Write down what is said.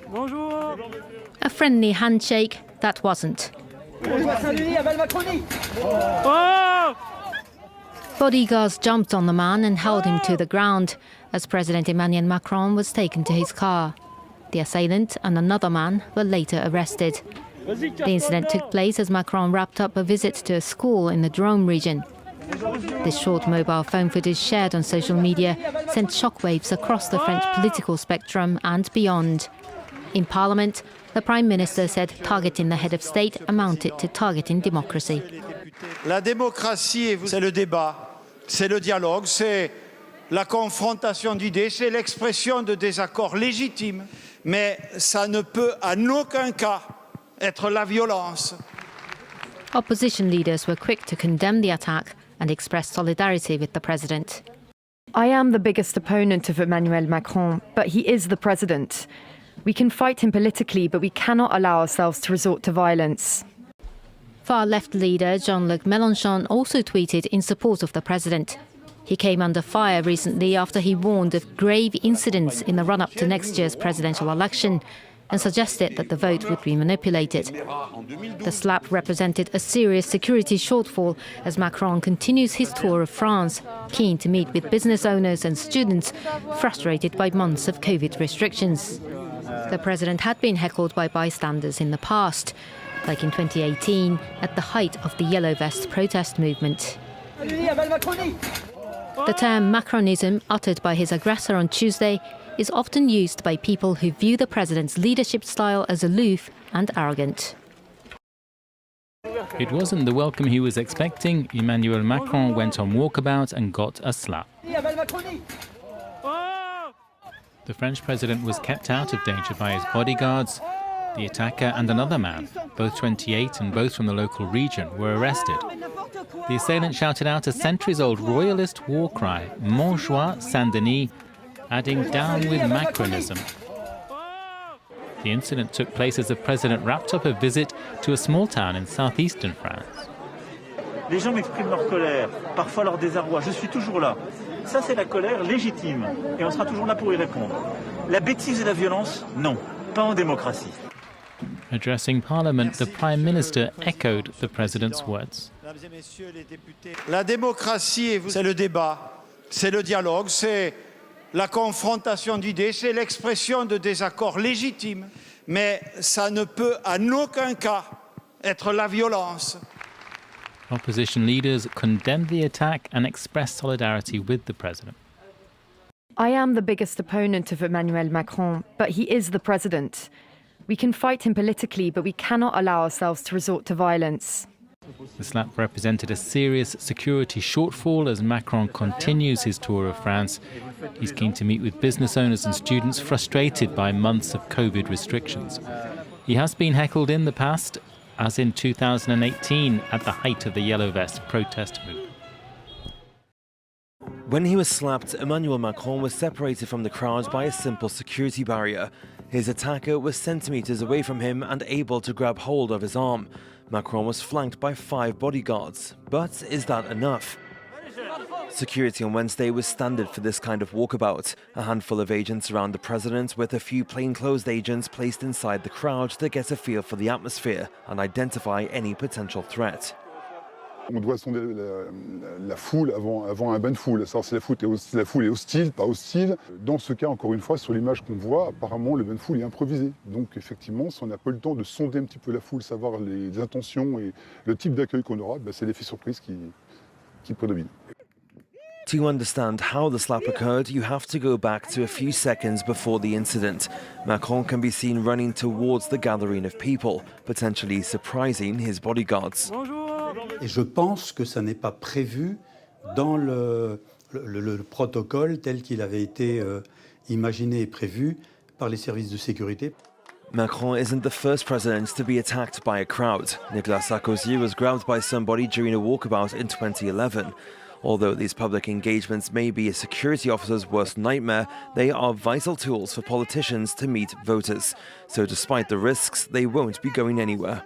Bonjour. A friendly handshake that wasn't. Oh! Bodyguards jumped on the man and held him to the ground as President Emmanuel Macron was taken to his car. The assailant and another man were later arrested. The incident took place as Macron wrapped up a visit to a school in the Drôme region. This short mobile phone footage shared on social media sent shockwaves across the French political spectrum and beyond. In Parliament, the Prime Minister said targeting the head of state amounted to targeting democracy. La démocratie, c'est le débat, c'est le dialogue, c'est la confrontation d'idées, c'est l'expression de désaccords légitimes, mais ça ne peut en aucun cas être la violence. Opposition leaders were quick to condemn the attack and express solidarity with the president. I am the biggest opponent of Emmanuel Macron, but he is the president. We can fight him politically, but we cannot allow ourselves to resort to violence. Far-left leader Jean-Luc Mélenchon also tweeted in support of the president. He came under fire recently after he warned of grave incidents in the run-up to next year's presidential election and suggested that the vote would be manipulated. The slap represented a serious security shortfall as Macron continues his tour of France, keen to meet with business owners and students frustrated by months of COVID restrictions. The president had been heckled by bystanders in the past, like in 2018 at the height of the Yellow Vest protest movement. The term Macron-ism, uttered by his aggressor on Tuesday, is often used by people who view the president's leadership style as aloof and arrogant. It wasn't the welcome he was expecting. Emmanuel Macron went on walkabout and got a slap. The French president was kept out of danger by his bodyguards. The attacker and another man, both 28 and both from the local region, were arrested. The assailant shouted out a centuries-old royalist war cry, Montjoie Saint-Denis, adding "down with Macron-ism." The incident took place as the president wrapped up a visit to a small town in southeastern France. Les gens m'expriment leur colère, parfois leur désarroi. Je suis toujours là. Ça, c'est la colère légitime. Et on sera toujours là pour y répondre. La bêtise et la violence, non. Pas en démocratie. Addressing Parliament, the Prime Minister echoed the president's words. La démocratie, c'est le débat, c'est le dialogue, c'est la confrontation d'idées, c'est l'expression de désaccords légitimes, mais ça ne peut en aucun cas être la violence. Opposition leaders condemned the attack and expressed solidarity with the president. I am the biggest opponent of Emmanuel Macron, but he is the president. We can fight him politically, but we cannot allow ourselves to resort to violence. The slap represented a serious security shortfall as Macron continues his tour of France. He's keen to meet with business owners and students frustrated by months of COVID restrictions. He has been heckled in the past, as in 2018 at the height of the Yellow Vest protest movement. When he was slapped, Emmanuel Macron was separated from the crowd by a simple security barrier. His attacker was centimetres away from him and able to grab hold of his arm. Macron was flanked by 5 bodyguards. But is that enough? Security on Wednesday was standard for this kind of walkabout. A handful of agents around the president, with a few plainclothes agents placed inside the crowd to get a feel for the atmosphere and identify any potential threat. On doit sonder la foule avant un bain de foule, savoir si la foule est hostile, pas hostile. Dans ce cas, encore une fois, sur l'image qu'on voit, apparemment le bain de foule est improvisé. Donc effectivement, si on n'a pas le temps de sonder un petit peu la foule, savoir les intentions et le type d'accueil qu'on aura, c'est l'effet surprise qui prédomine. To understand how the slap occurred, you have to go back to a few seconds before the incident. Macron can be seen running towards the gathering of people, potentially surprising his bodyguards. Et je pense que ça n'est pas prévu dans le protocole tel qu'il avait été imaginé et prévu par les services de sécurité. Macron isn't the first president to be attacked by a crowd. Nicolas Sarkozy was grabbed by somebody during a walkabout in 2011. Although these public engagements may be a security officer's worst nightmare, they are vital tools for politicians to meet voters. So despite the risks, they won't be going anywhere.